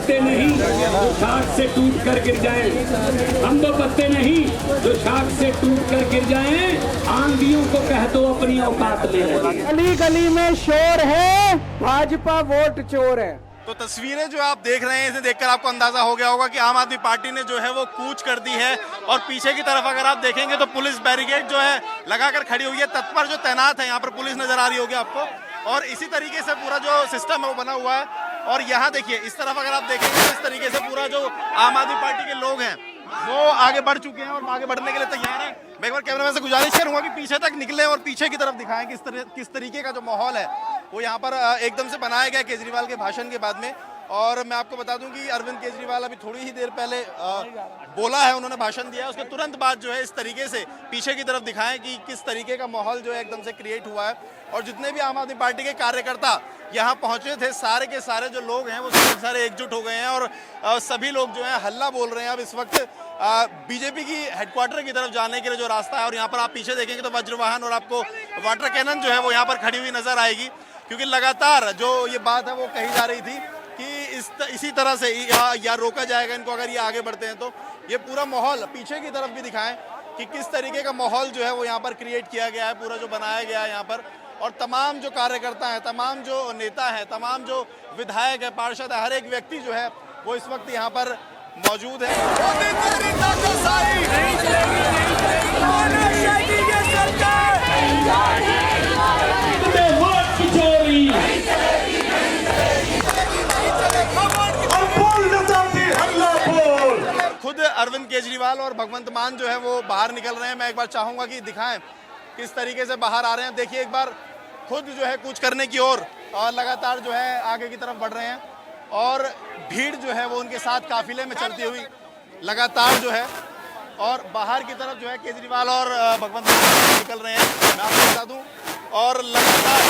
पत्ते नहीं जो शाख से टूट कर गिर जाएं, हम वो पत्ते नहीं जो शाख से टूट कर गिर जाएं। आंधियों को कह दो अपनी औकात में रहें। गली गली में शोर है, भाजपा वोट चोर है। तो तस्वीरें जो आप देख रहे हैं इसे देखकर आपको अंदाजा हो गया होगा कि आम आदमी पार्टी ने जो है वो कूच कर दी है। और पीछे की तरफ अगर आप देखेंगे तो पुलिस बैरिकेड जो है लगाकर खड़ी हुई है, तत्पर जो तैनात है यहाँ पर पुलिस नजर आ रही होगी आपको। और इसी तरीके से पूरा जो सिस्टम है वो बना हुआ है। और यहाँ देखिए इस तरफ अगर आप देखेंगे तो इस तरीके से पूरा जो आम आदमी पार्टी के लोग हैं वो आगे बढ़ चुके हैं और आगे बढ़ने के लिए तैयार हैं। मैं एक बार कैमरामैन से गुजारिश करूंगा कि पीछे तक निकले और पीछे की तरफ दिखाएं किस तरीके का जो माहौल है वो यहाँ पर एकदम से बनाया गया केजरीवाल के भाषण के बाद में। और मैं आपको बता दूं कि अरविंद केजरीवाल अभी थोड़ी ही देर पहले बोला है, उन्होंने भाषण दिया है, उसके तुरंत बाद जो है इस तरीके से पीछे की तरफ दिखाएं कि किस तरीके का माहौल जो है एकदम से क्रिएट हुआ है। और जितने भी आम आदमी पार्टी के कार्यकर्ता यहाँ पहुंचे थे सारे के सारे जो लोग हैं वो सारे एकजुट हो गए हैं और सभी लोग जो है हल्ला बोल रहे हैं। अब इस वक्त बीजेपी की हेडक्वार्टर की तरफ जाने के लिए जो रास्ता है, और यहाँ पर आप पीछे देखेंगे तो वज्रवाहन और आपको वाटर कैनन जो है वो यहाँ पर खड़ी हुई नजर आएगी। क्योंकि लगातार जो ये बात है वो कही जा रही थी कि इसी तरह से या रोका जाएगा इनको अगर ये आगे बढ़ते हैं। तो ये पूरा माहौल पीछे की तरफ भी दिखाएं कि किस तरीके का माहौल जो है वो यहाँ पर क्रिएट किया गया है, पूरा जो बनाया गया है यहाँ पर। और तमाम जो कार्यकर्ता हैं, तमाम जो नेता हैं, तमाम जो विधायक है, पार्षद है, हर एक व्यक्ति जो है वो इस वक्त यहाँ पर मौजूद है। खुद अरविंद केजरीवाल और भगवंत मान जो है वो बाहर निकल रहे हैं। मैं एक बार चाहूंगा कि दिखाएं किस तरीके से बाहर आ रहे हैं। देखिए एक बार खुद जो है कूच करने की ओर और लगातार जो है आगे की तरफ बढ़ रहे हैं और भीड़ जो है वो उनके साथ काफिले में चलती हुई लगातार जो है और बाहर की तरफ जो है केजरीवाल और भगवंत मान निकल रहे हैं। मैं आपको बता दूं और लगातार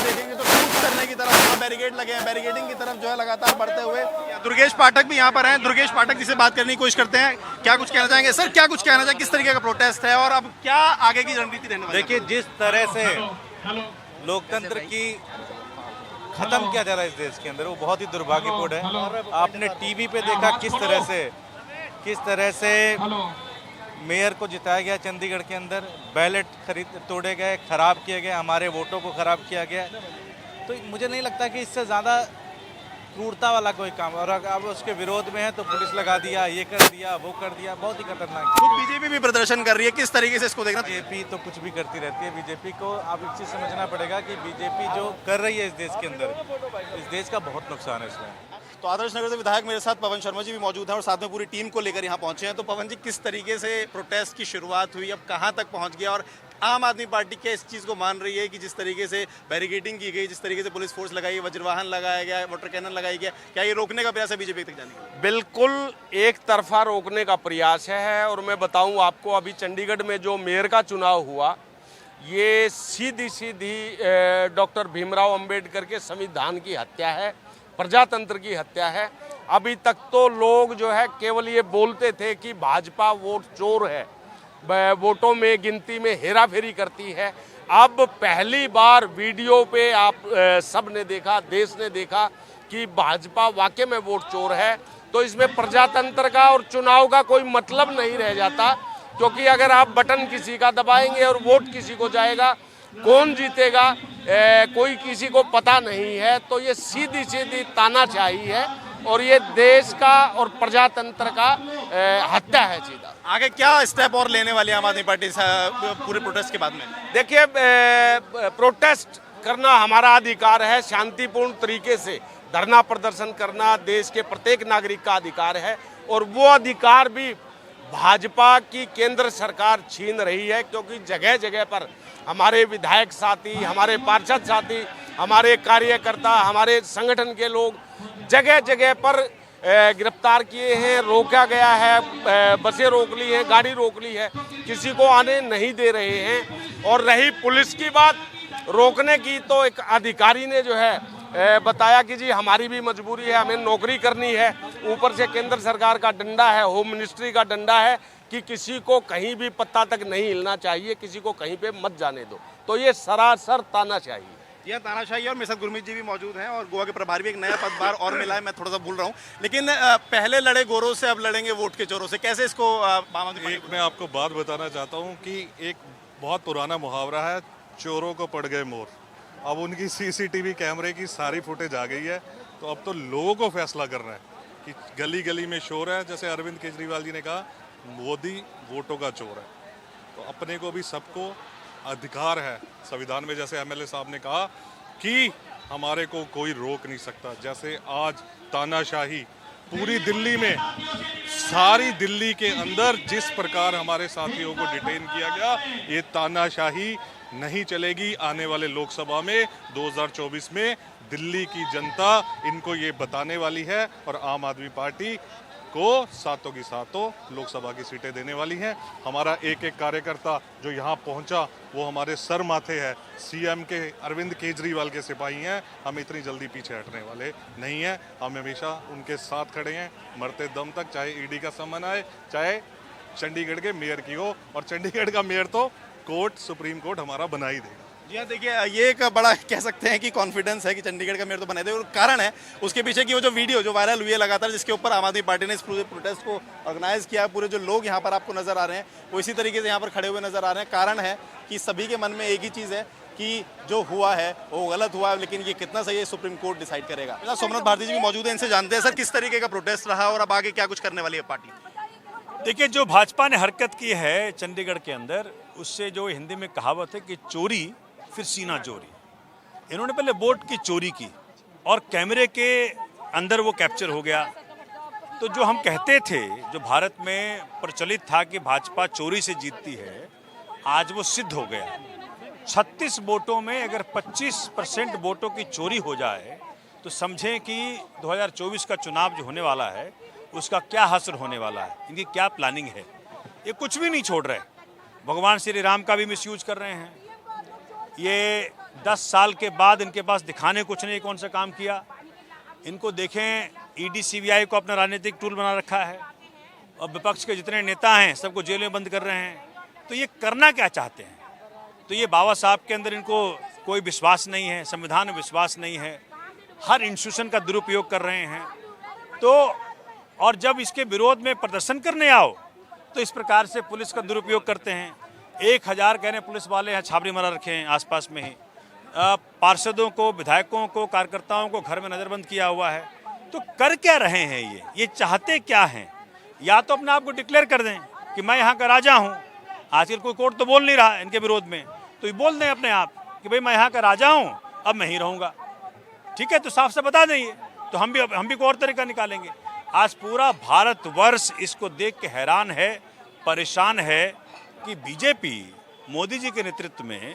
देखेंगे तो कूच करने की तरफ बैरिकेड लगे हैं, बैरिकेडिंग की तरफ जो है लगातार बढ़ते हुए। दुर्गेश पाठक भी यहाँ पर हैं। दुर्गेश पाठक जिसे बात करने की कोशिश करते हैं, क्या कुछ कहना चाहेंगे सर? क्या कुछ कहना चाहेंगे, किस तरीके का प्रोटेस्ट है और अब क्या आगे की रणनीति रहने वाली है? देखिए जिस तरह से लोकतंत्र की खत्म किया जा रहा है इस देश के अंदर वो बहुत ही दुर्भाग्यपूर्ण है। आपने टीवी पे देखा किस तरह से मेयर को जिताया गया चंडीगढ़ के अंदर, बैलेट तोड़े गए, खराब किए गए, हमारे वोटों को खराब किया गया। तो मुझे नहीं लगता कि इससे ज़्यादा क्रूरता वाला कोई काम, और अब उसके विरोध में है तो पुलिस लगा दिया, ये कर दिया, वो कर दिया, बहुत ही खतरनाक। खुद बीजेपी भी प्रदर्शन कर रही है, किस तरीके से इसको देखना? बीजेपी तो कुछ भी करती रहती है। बीजेपी को आप एक चीज़ समझना पड़ेगा कि बीजेपी जो कर रही है इस देश के अंदर, इस देश का बहुत नुकसान है इसमें। तो आदर्श नगर से विधायक मेरे साथ पवन शर्मा जी भी मौजूद हैं और साथ में पूरी टीम को लेकर यहाँ पहुंचे हैं। तो पवन जी किस तरीके से प्रोटेस्ट की शुरुआत हुई, अब कहाँ तक पहुँच गया और आम आदमी पार्टी क्या इस चीज़ को मान रही है कि जिस तरीके से बैरिकेडिंग की गई, जिस तरीके से पुलिस फोर्स लगाई, वज्रवाहन लगाया गया, वाटर कैनन लगाई गया, क्या ये रोकने का प्रयास है बीजेपी तक जाने का? बिल्कुल एक तरफा रोकने का प्रयास है। और मैं बताऊं आपको, अभी चंडीगढ़ में जो मेयर का चुनाव हुआ ये सीधी डॉक्टर भीमराव अंबेडकर के संविधान की हत्या है, प्रजातंत्र की हत्या है। अभी तक तो लोग जो है केवल ये बोलते थे कि भाजपा वोट चोर है, वोटों में गिनती में हेराफेरी करती है। अब पहली बार वीडियो पे आप सब ने देखा, देश ने देखा कि भाजपा वाकई में वोट चोर है। तो इसमें प्रजातंत्र का और चुनाव का कोई मतलब नहीं रह जाता, क्योंकि अगर आप बटन किसी का दबाएंगे और वोट किसी को जाएगा, कौन जीतेगा कोई किसी को पता नहीं है। तो ये सीधी तानाशाही है और ये देश का और प्रजातंत्र का हत्या है सीधा। आगे क्या स्टेप और लेने वाली आम आदमी पार्टी पूरे प्रोटेस्ट के बाद में? देखिए प्रोटेस्ट करना हमारा अधिकार है, शांतिपूर्ण तरीके से धरना प्रदर्शन करना देश के प्रत्येक नागरिक का अधिकार है। और वो अधिकार भी भाजपा की केंद्र सरकार छीन रही है, क्योंकि जगह जगह पर हमारे विधायक साथी, हमारे पार्षद साथी, हमारे कार्यकर्ता, हमारे संगठन के लोग जगह जगह पर गिरफ्तार किए हैं, रोका गया है, बसें रोक ली हैं, गाड़ी रोक ली है, किसी को आने नहीं दे रहे हैं। और रही पुलिस की बात रोकने की, तो एक अधिकारी ने जो है बताया कि जी हमारी भी मजबूरी है, हमें नौकरी करनी है, ऊपर से केंद्र सरकार का डंडा है, होम मिनिस्ट्री का डंडा है कि किसी को कहीं भी पत्ता तक नहीं हिलना चाहिए, किसी को कहीं पे मत जाने दो। तो ये सरासर तानाशाही है। यहाँ तानाशाही और मेरे साथ गुरमीत जी भी मौजूद हैं और गोवा के प्रभारी भी, एक नया पदभार और मिला है, मैं थोड़ा सा भूल रहा हूँ। लेकिन पहले लड़े गोरों से, अब लड़ेंगे वोट के चोरों से, कैसे इसको एक मैं आपको बात बताना चाहता हूँ कि एक बहुत पुराना मुहावरा है, चोरों को पड़ गए मोर। अब उनकी सीसीटीवी कैमरे की सारी फुटेज आ गई है, तो अब तो लोगों को फैसला करना है कि गली गली में शोर है। जैसे अरविंद केजरीवाल जी ने कहा, मोदी वोटों का चोर है, तो अपने को भी सबको अधिकार है संविधान में, जैसे एमएलए साहब ने कहा कि हमारे को कोई रोक नहीं सकता। जैसे आज तानाशाही पूरी दिल्ली में, सारी दिल्ली के अंदर जिस प्रकार हमारे साथियों को डिटेन किया गया, ये तानाशाही नहीं चलेगी आने वाले लोकसभा में 2024 में। दिल्ली की जनता इनको ये बताने वाली है और आम आदमी पार्टी को सातों की सातों लोकसभा की सीटें देने वाली हैं। हमारा एक एक कार्यकर्ता जो यहाँ पहुँचा वो हमारे सर माथे है, सीएम के अरविंद केजरीवाल के सिपाही हैं। हम इतनी जल्दी पीछे हटने वाले नहीं हैं, हम हमेशा उनके साथ खड़े हैं मरते दम तक, चाहे ईडी का समन आए, चाहे चंडीगढ़ के मेयर की हो। और चंडीगढ़ का मेयर तो कोर्ट, सुप्रीम कोर्ट हमारा बना ही देगा। जी हाँ, देखिए ये एक बड़ा कह सकते हैं कि कॉन्फिडेंस है कि चंडीगढ़ का मेयर तो बना दे। और कारण है उसके पीछे की वो जो वीडियो जो वायरल हुई है लगातार, जिसके ऊपर आम आदमी पार्टी ने इस पूरे प्रोटेस्ट को ऑर्गेनाइज किया है। पूरे जो लोग यहाँ पर आपको नजर आ रहे हैं वो इसी तरीके से यहाँ पर खड़े हुए नजर आ रहे हैं। कारण है कि सभी के मन में एक ही चीज़ है कि जो हुआ है वो गलत हुआ है, लेकिन ये कितना सही है सुप्रीम कोर्ट डिसाइड करेगा। सोमनाथ भारती जी भी मौजूद हैं, इनसे जानते हैं सर किस तरीके का प्रोटेस्ट रहा और अब आगे क्या कुछ करने वाली है पार्टी। देखिए, जो भाजपा ने हरकत की है चंडीगढ़ के अंदर, उससे जो हिंदी में कहावत है कि चोरी फिर सीना चोरी, इन्होंने पहले वोट की चोरी की और कैमरे के अंदर वो कैप्चर हो गया। तो जो हम कहते थे, जो भारत में प्रचलित था कि भाजपा चोरी से जीतती है, आज वो सिद्ध हो गया। 36 वोटों में अगर 25% वोटों की चोरी हो जाए तो समझें कि 2024 का चुनाव जो होने वाला है उसका क्या हश्र होने वाला है, इनकी क्या प्लानिंग है। ये कुछ भी नहीं छोड़ रहे, भगवान श्री राम का भी मिसयूज कर रहे हैं। ये 10 साल के बाद इनके पास दिखाने कुछ नहीं कौन सा काम किया। इनको देखें, ईडी सीबीआई को अपना राजनीतिक टूल बना रखा है और विपक्ष के जितने नेता हैं सबको जेल में बंद कर रहे हैं। तो ये करना क्या चाहते हैं? तो ये बाबा साहब के अंदर इनको कोई विश्वास नहीं है, संविधान में विश्वास नहीं है, हर इंस्टीट्यूशन का दुरुपयोग कर रहे हैं। तो और जब इसके विरोध में प्रदर्शन करने आओ तो इस प्रकार से पुलिस का दुरुपयोग करते हैं। 1000 कहने पुलिस वाले यहाँ छावनी मारा रखे हैं आसपास में ही। पार्षदों को, विधायकों को, कार्यकर्ताओं को घर में नज़रबंद किया हुआ है। तो कर क्या रहे हैं ये चाहते क्या हैं? या तो अपने आप को डिक्लेयर कर दें कि मैं यहाँ का राजा हूँ। आजकल कोई कोर्ट तो बोल नहीं रहा इनके विरोध में, तो ये बोल दें अपने आप कि भाई मैं यहाँ का राजा हूँ, अब मैं ही रहूँगा। ठीक है, तो साफ से बता दें ये, तो हम भी कोई और तरीका निकालेंगे। आज पूरा भारतवर्ष इसको देख के हैरान है, परेशान है कि बीजेपी मोदी जी के नेतृत्व में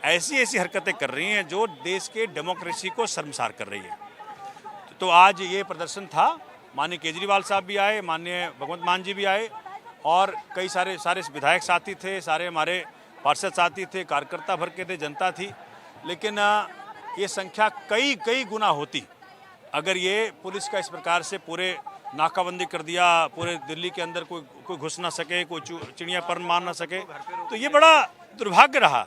ऐसी हरकतें कर रही हैं जो देश के डेमोक्रेसी को शर्मसार कर रही है। तो आज ये प्रदर्शन था, माननीय केजरीवाल साहब भी आए, माननीय भगवंत मान जी भी आए और कई सारे विधायक साथी थे, सारे हमारे पार्षद साथी थे, कार्यकर्ता भर के थे, जनता थी। लेकिन ये संख्या कई गुना होती अगर ये पुलिस का इस प्रकार से पूरे नाकाबंदी कर दिया, पूरे दिल्ली के अंदर कोई घुस ना सके, कोई चिड़िया पर मार ना सके। तो ये बड़ा दुर्भाग्य रहा।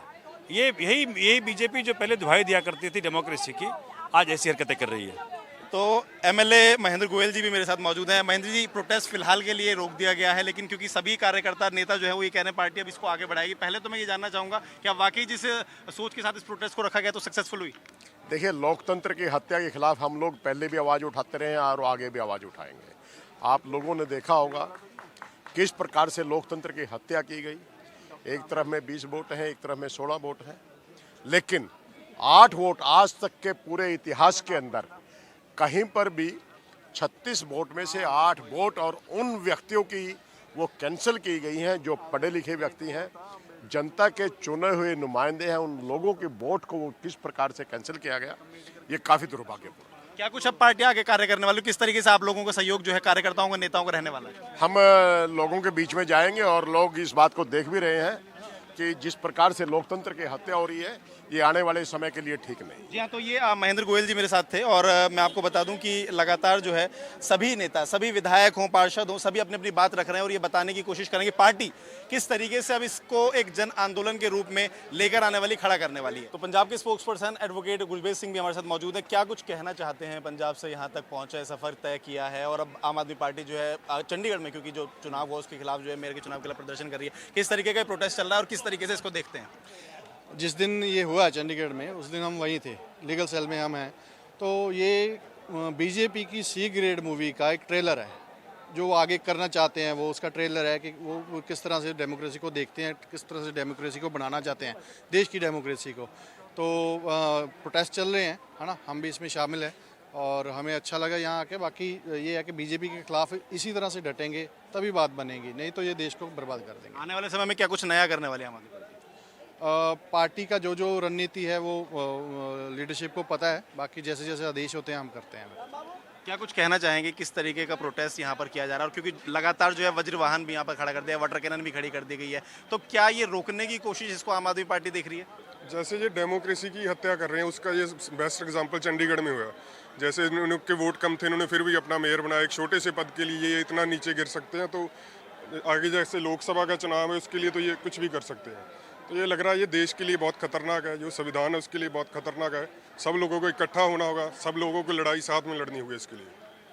यही बीजेपी जो पहले दुहाई दिया करती थी डेमोक्रेसी की, आज ऐसी हरकतें कर रही है। तो एमएलए महेंद्र गोयल जी भी मेरे साथ मौजूद हैं। महेंद्र जी, प्रोटेस्ट फिलहाल के लिए रोक दिया गया है, लेकिन क्योंकि सभी कार्यकर्ता नेता जो है वो ये कह रहे हैं पार्टी अब इसको आगे बढ़ाएगी। पहले तो मैं ये जानना चाहूँगा क्या वाकई जिस सोच के साथ इस प्रोटेस्ट को रखा गया तो सक्सेसफुल हुई? देखिए, लोकतंत्र की हत्या के खिलाफ हम लोग पहले भी आवाज़ उठाते रहे हैं और आगे भी आवाज़ उठाएंगे। आप लोगों ने देखा होगा किस प्रकार से लोकतंत्र की हत्या की गई। एक तरफ में 20 वोट हैं, एक तरफ में 16 वोट हैं, लेकिन 8 वोट आज तक के पूरे इतिहास के अंदर कहीं पर भी 36 वोट में से 8 वोट और उन व्यक्तियों की वो कैंसिल की गई हैं जो पढ़े लिखे व्यक्ति हैं, जनता के चुने हुए नुमाइंदे हैं। उन लोगों के वोट को किस प्रकार से कैंसिल किया गया, ये काफ़ी दुर्भाग्यपूर्ण। क्या कुछ अब पार्टी आगे कार्य करने वाली, किस तरीके से आप लोगों का सहयोग जो है कार्यकर्ताओं का, नेताओं का रहने वाला है? हम लोगों के बीच में जाएंगे और लोग इस बात को देख भी रहे हैं कि जिस प्रकार से लोकतंत्र की हत्या हो रही है, ये आने वाले समय के लिए ठीक नहीं। जी हाँ, तो ये महेंद्र गोयल जी मेरे साथ थे और मैं आपको बता दूं कि लगातार जो है सभी नेता, सभी विधायक हों, पार्षद हों, सभी अपनी अपनी बात रख रहे हैं और ये बताने की कोशिश करेंगे पार्टी किस तरीके से अब इसको एक जन आंदोलन के रूप में लेकर आने वाली, खड़ा करने वाली है। तो पंजाब के spokes person advocate Gurbej Singh भी हमारे साथ मौजूद है। क्या कुछ कहना चाहते हैं? पंजाब से यहाँ तक पहुँचे, सफर तय किया है और अब आम आदमी पार्टी जो है चंडीगढ़ में, क्योंकि जो चुनाव हुआ उसके खिलाफ जो है मेयर के चुनाव के खिलाफ प्रदर्शन कर रही है, किस तरीके का प्रोटेस्ट चल रहा है और किस तरीके से इसको देखते हैं? जिस दिन ये हुआ चंडीगढ़ में, उस दिन हम वहीं थे, लीगल सेल में हम हैं। तो ये बीजेपी की सी ग्रेड मूवी का एक ट्रेलर है, जो वो आगे करना चाहते हैं। वो उसका ट्रेलर है कि वो किस तरह से डेमोक्रेसी को देखते हैं, किस तरह से डेमोक्रेसी को बनाना चाहते हैं, देश की डेमोक्रेसी को। तो प्रोटेस्ट चल रहे हैं, है ना, हम भी इसमें शामिल हैं और हमें अच्छा लगा यहाँ आके। बाकी ये है कि बीजेपी के खिलाफ इसी तरह से डटेंगे तभी बात बनेगी, नहीं तो ये देश को बर्बाद कर देंगे। आने वाले समय में क्या कुछ नया करने वाले हैं आम आदमी पार्टी? पार्टी का जो रणनीति है वो लीडरशिप को पता है, बाकी जैसे जैसे आदेश होते हैं हम करते हैं। क्या कुछ कहना चाहेंगे किस तरीके का प्रोटेस्ट यहाँ पर किया जा रहा है? और क्योंकि लगातार जो है वज्र वाहन भी यहाँ पर खड़ा कर दिया, वाटर कैनन भी खड़ी कर दी गई है, तो क्या ये रोकने की कोशिश इसको आम आदमी पार्टी देख रही है? जैसे ये डेमोक्रेसी की हत्या कर रहे हैं, उसका ये बेस्ट एग्जांपल चंडीगढ़ में हुआ। जैसे उनके वोट कम थे, उन्होंने फिर भी अपना मेयर बनाया। एक छोटे से पद के लिए ये इतना नीचे गिर सकते हैं, तो आगे जैसे लोकसभा का चुनाव है उसके लिए तो ये कुछ भी कर सकते हैं। तो ये लग रहा है ये देश के लिए बहुत खतरनाक है, जो संविधान है उसके लिए बहुत खतरनाक है। सब लोगों को इकट्ठा होना होगा, सब लोगों को लड़ाई साथ में लड़नी होगी इसके लिए।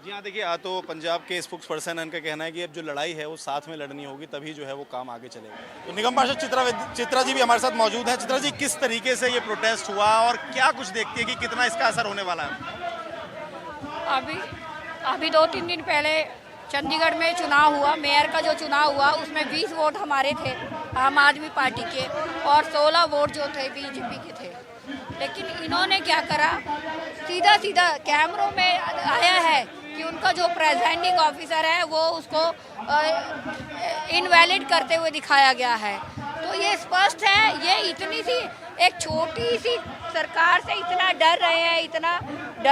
जी हाँ, देखिए तो पंजाब के स्पोक्स पर्सन है, उनका कहना है कि अब जो लड़ाई है वो साथ में लड़नी होगी, तभी जो है वो काम आगे चलेगा। तो निगम पार्षद चित्रा जी भी हमारे साथ मौजूद हैं। चित्रा जी, किस तरीके से ये प्रोटेस्ट हुआ और क्या कुछ देखती है कि कितना इसका असर होने वाला है? अभी 2-3 दिन पहले चंडीगढ़ में चुनाव हुआ, मेयर का जो चुनाव हुआ उसमें 20 वोट हमारे थे, आम आदमी पार्टी के, और 16 वोट जो थे बीजेपी के थे। लेकिन इन्होंने क्या करा, सीधा सीधा कैमरों में आया है कि उनका जो प्रेजाइडिंग ऑफिसर है वो उसको इनवैलिड करते हुए दिखाया गया है। तो ये स्पष्ट है, ये इतनी सी एक छोटी सी सरकार से इतना डर रहे हैं, इतना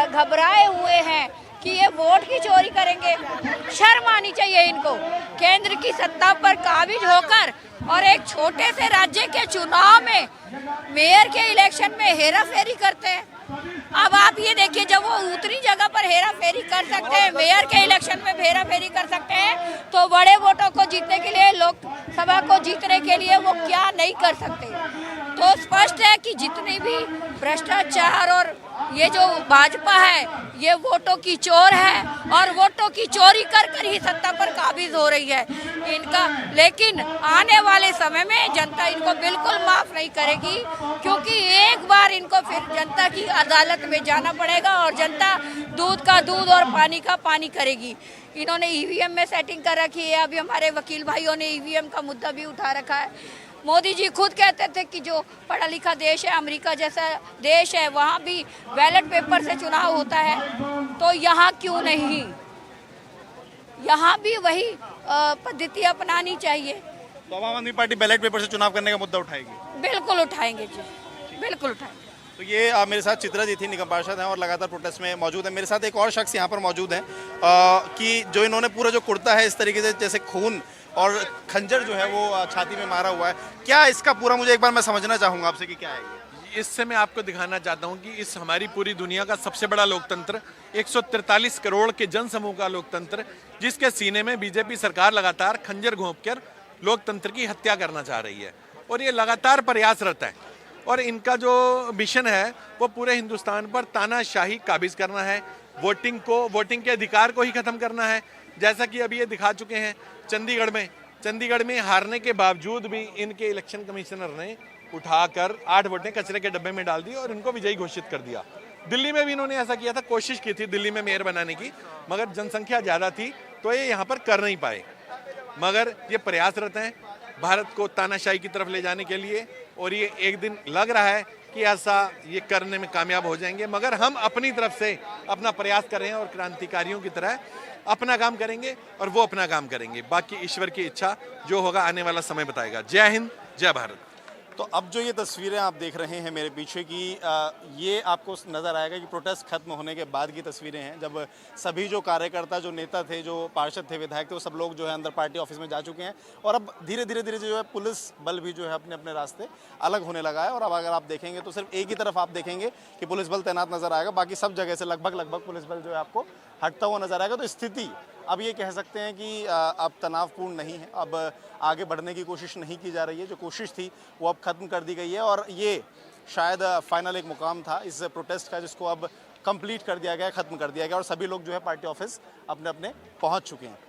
घबराए हुए हैं कि ये वोट की चोरी करेंगे। शर्म आनी चाहिए इनको, केंद्र की सत्ता पर काबिज होकर और एक छोटे से राज्य के चुनाव में, मेयर के इलेक्शन में हेरा फेरी करते हैं। अब आप ये देखिए, जब वो उतनी जगह पर हेरा फेरी कर सकते हैं, मेयर के इलेक्शन में हेरा फेरी कर सकते हैं, तो बड़े वोटों को जीतने के लिए, लोकसभा को जीतने के लिए वो क्या नहीं कर सकते। तो स्पष्ट है कि जितनी भी भ्रष्टाचार और ये जो भाजपा है ये वोटों की चोर है और वोटों की चोरी कर कर ही सत्ता पर काबिज हो रही है इनका। लेकिन आने वाले समय में जनता इनको बिल्कुल माफ नहीं करेगी, क्योंकि एक बार इनको फिर जनता की अदालत में जाना पड़ेगा और जनता दूध का दूध और पानी का पानी करेगी। इन्होंने ईवीएम में सेटिंग कर रखी है। अभी हमारे वकील भाइयों ने ईवीएम का मुद्दा भी उठा रखा है। मोदी जी खुद कहते थे कि जो पढ़ा लिखा देश है, अमेरिका जैसा देश है, वहाँ भी बैलेट पेपर से चुनाव होता है, तो यहाँ क्यों नहीं? यहाँ भी वही पद्धति अपनानी चाहिए। तो आम आदमी पार्टी बैलेट पेपर से चुनाव करने का मुद्दा उठाएगी? बिल्कुल उठाएंगे जी, बिल्कुल उठाएंगे। तो ये मेरे साथ चित्रा जी थी, निगम पार्षद हैं और लगातार प्रोटेस्ट में मौजूद है। मेरे साथ एक और शख्स यहाँ पर मौजूद है कि जो इन्होंने पूरा जो कुर्ता है इस तरीके से जैसे खून और खंजर जो है वो छाती में मारा हुआ है। क्या इसका पूरा, मुझे एक बार मैं समझना चाहूँगा आपसे कि क्या है ये? इससे मैं आपको दिखाना चाहता हूँ कि इस हमारी पूरी दुनिया का सबसे बड़ा लोकतंत्र, 143 करोड़ के जनसमूह का लोकतंत्र, जिसके सीने में बीजेपी सरकार लगातार खंजर घोंपकर लोकतंत्र की हत्या करना चाह रही है और ये लगातार प्रयासरत है। और इनका जो मिशन है वो पूरे हिंदुस्तान पर तानाशाही काबिज करना है, वोटिंग के अधिकार को ही खत्म करना है। जैसा कि अभी ये दिखा चुके हैं चंडीगढ़ में हारने के बावजूद भी इनके इलेक्शन कमिश्नर ने उठाकर 8 वोटें कचरे के डब्बे में डाल दी और इनको विजयी घोषित कर दिया। दिल्ली में भी इन्होंने ऐसा किया था, कोशिश की थी दिल्ली में मेयर बनाने की, मगर जनसंख्या ज़्यादा थी तो ये यहाँ पर कर नहीं पाए। मगर ये प्रयासरत हैं भारत को तानाशाही की तरफ ले जाने के लिए और ये एक दिन लग रहा है कि ऐसा ये करने में कामयाब हो जाएंगे। मगर हम अपनी तरफ से अपना प्रयास कर रहे हैं और क्रांतिकारियों की तरह अपना काम करेंगे और वो अपना काम करेंगे। बाकी ईश्वर की इच्छा जो होगा आने वाला समय बताएगा। जय हिंद, जय भारत। तो अब जो ये तस्वीरें आप देख रहे हैं मेरे पीछे की, ये आपको नज़र आएगा कि प्रोटेस्ट खत्म होने के बाद की तस्वीरें हैं, जब सभी जो कार्यकर्ता, जो नेता थे, जो पार्षद थे, विधायक थे, वो सब लोग जो है अंदर पार्टी ऑफिस में जा चुके हैं। और अब धीरे धीरे जो है पुलिस बल भी जो है अपने अपने रास्ते अलग होने लगा है। और अब अगर आप देखेंगे तो सिर्फ एक ही तरफ आप देखेंगे कि पुलिस बल तैनात नज़र आएगा, बाकी सब जगह से लगभग पुलिस बल जो है आपको हटता हुआ नज़र आएगा। तो स्थिति अब ये कह सकते हैं कि अब तनावपूर्ण नहीं है, अब आगे बढ़ने की कोशिश नहीं की जा रही है। जो कोशिश थी वो अब ख़त्म कर दी गई है और ये शायद फाइनल एक मुकाम था इस प्रोटेस्ट का, जिसको अब कंप्लीट कर दिया गया, ख़त्म कर दिया गया और सभी लोग जो है पार्टी ऑफिस अपने अपने पहुंच चुके हैं।